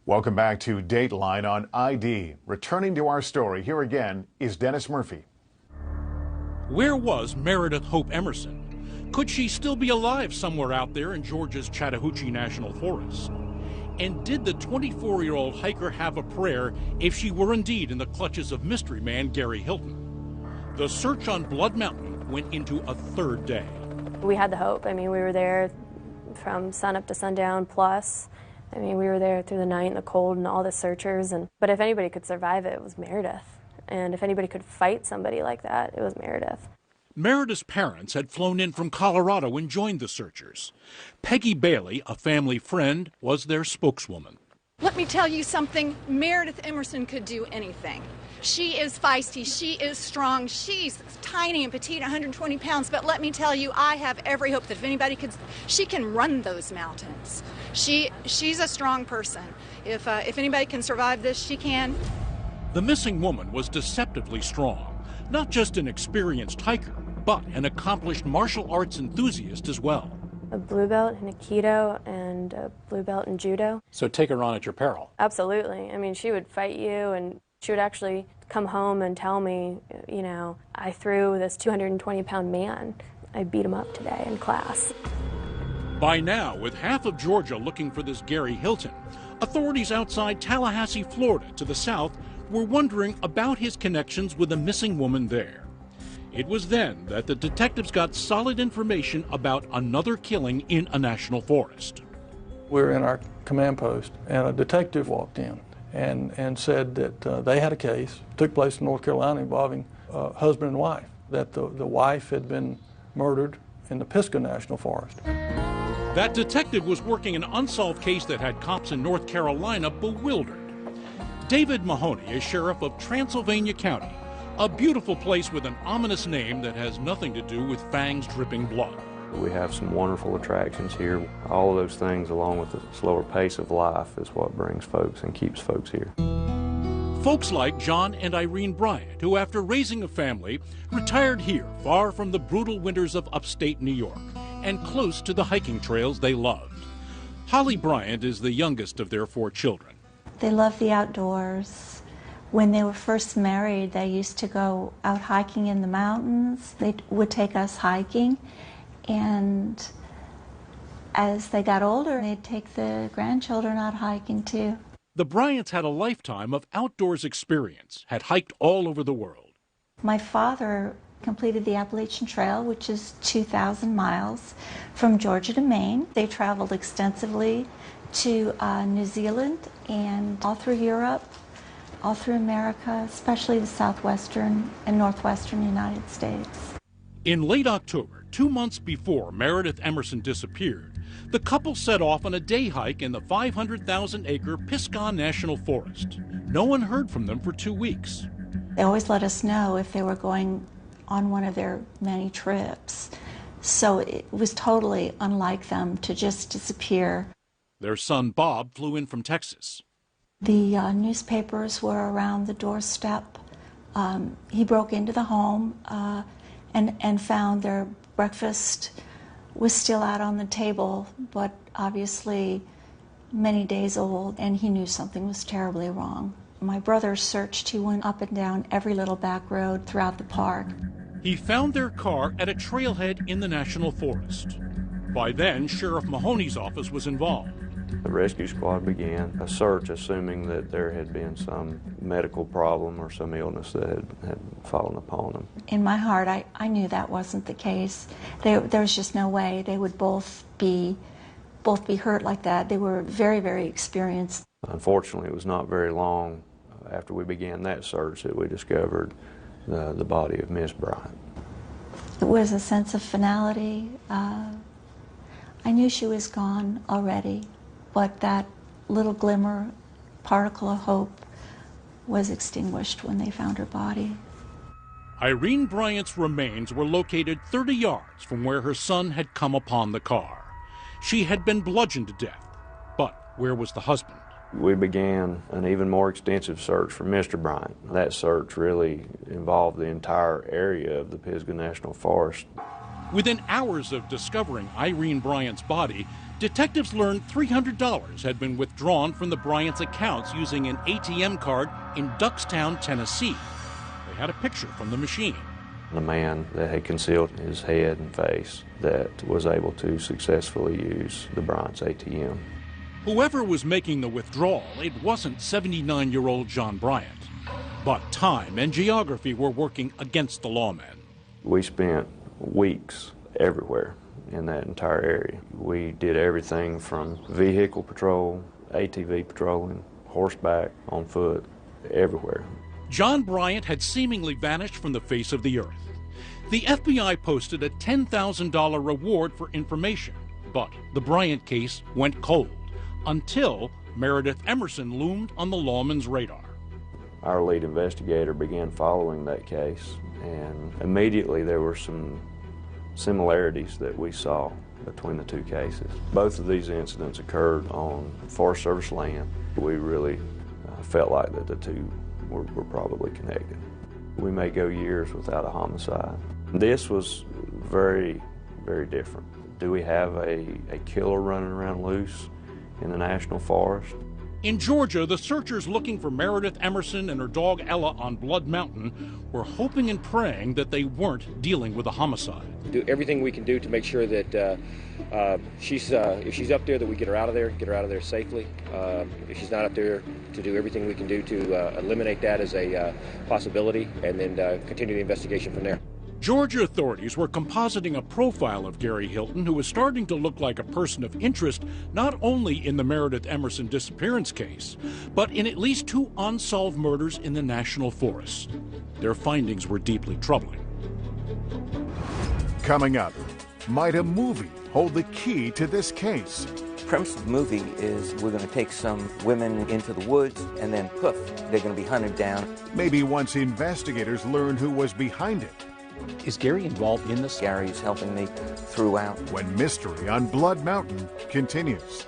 Welcome back to Dateline on ID. Returning to our story, here again is Dennis Murphy. Where was Meredith Hope Emerson? Could she still be alive somewhere out there in Georgia's Chattahoochee National Forest? And did the 24-year-old hiker have a prayer if she were indeed in the clutches of mystery man Gary Hilton? The search on Blood Mountain went into a third day. We had the hope. I mean, we were there from sunup to sundown plus. I mean, we were there through the night and the cold and all the searchers. But if anybody could survive it, it was Meredith. And if anybody could fight somebody like that, it was Meredith. Meredith's parents had flown in from Colorado and joined the searchers. Peggy Bailey, a family friend, was their spokeswoman. Let me tell you something. Meredith Emerson could do anything. She is feisty. She is strong. She's tiny and petite, 120 pounds. But let me tell you, I have every hope that if anybody could, she can run those mountains. She's a strong person. If anybody can survive this, she can. The missing woman was deceptively strong, not just an experienced hiker, but an accomplished martial arts enthusiast as well. A blue belt in Aikido and a blue belt in Judo. So take her on at your peril. Absolutely. I mean, she would fight you, and she would actually come home and tell me, you know, I threw this 220-pound man. I beat him up today in class. By now, with half of Georgia looking for this Gary Hilton, authorities outside Tallahassee, Florida, to the south, were wondering about his connections with the missing woman there. It was then that the detectives got solid information about another killing in a national forest. We were in our command post, and a detective walked in and said that they had a case, took place in North Carolina, involving husband and wife, that the wife had been murdered in the Pisgah National Forest. That detective was working an unsolved case that had cops in North Carolina bewildered. David Mahoney is sheriff of Transylvania County, a beautiful place with an ominous name that has nothing to do with fangs dripping blood. We have some wonderful attractions here. All of those things, along with the slower pace of life, is what brings folks and keeps folks here. Folks like John and Irene Bryant, who after raising a family, retired here far from the brutal winters of upstate New York and close to the hiking trails they loved. Holly Bryant is the youngest of their 4 children. They love the outdoors. When they were first married, they used to go out hiking in the mountains. They would take us hiking, and as they got older, they'd take the grandchildren out hiking too. The Bryants had a lifetime of outdoors experience, had hiked all over the world. My father completed the Appalachian Trail, which is 2,000 miles from Georgia to Maine. They traveled extensively to New Zealand and all through Europe, all through America, especially the southwestern and northwestern United States. In late October, 2 months before Meredith Emerson disappeared, the couple set off on a day hike in the 500,000-acre Pisgah National Forest. No one heard from them for 2 weeks. They always let us know if they were going on one of their many trips. So it was totally unlike them to just disappear. Their son Bob flew in from Texas. The newspapers were around the doorstep. He broke into the home and found their breakfast was still out on the table, but obviously many days old, and he knew something was terribly wrong. My brother searched. He went up and down every little back road throughout the park. He found their car at a trailhead in the National Forest. By then, Sheriff Mahoney's office was involved. The rescue squad began a search, assuming that there had been some medical problem or some illness that had fallen upon them. In my heart, I knew that wasn't the case. There was just no way they would both be hurt like that. They were very, very experienced. Unfortunately, it was not very long after we began that search that we discovered the body of Miss Bryant. It was a sense of finality. I knew she was gone already, but that little glimmer, particle of hope, was extinguished when they found her body. Irene Bryant's remains were located 30 yards from where her son had come upon the car. She had been bludgeoned to death, but where was the husband? We began an even more extensive search for Mr. Bryant. That search really involved the entire area of the Pisgah National Forest. Within hours of discovering Irene Bryant's body, detectives learned $300 had been withdrawn from the Bryant's accounts using an ATM card in Duxtown, Tennessee. They had a picture from the machine. The man that had concealed his head and face that was able to successfully use the Bryant's ATM. Whoever was making the withdrawal, it wasn't 79-year-old John Bryant. But time and geography were working against the lawman. We spent weeks everywhere in that entire area. We did everything from vehicle patrol, ATV patrolling, horseback, on foot, everywhere. John Bryant had seemingly vanished from the face of the earth. The FBI posted a $10,000 reward for information, but the Bryant case went cold until Meredith Emerson loomed on the lawman's radar. Our lead investigator began following that case, and immediately there were some similarities that we saw between the two cases. Both of these incidents occurred on Forest Service land. We really felt like that the two were probably connected. We may go years without a homicide. This was very, very different. Do we have a killer running around loose in the national forest? In Georgia, the searchers looking for Meredith Emerson and her dog Ella on Blood Mountain were hoping and praying that they weren't dealing with a homicide. Do everything we can do to make sure that if she's up there, that we get her out of there safely. If she's not up there, to do everything we can do to eliminate that as a possibility, and then continue the investigation from there. Georgia authorities were compositing a profile of Gary Hilton, who was starting to look like a person of interest not only in the Meredith Emerson disappearance case, but in at least 2 unsolved murders in the national forest. Their findings were deeply troubling. Coming up, might a movie hold the key to this case? The premise of the movie is we're going to take some women into the woods, and then poof, they're going to be hunted down. Maybe once investigators learn who was behind it. Is Gary involved in this? Gary is helping me throughout. When Mystery on Blood Mountain continues.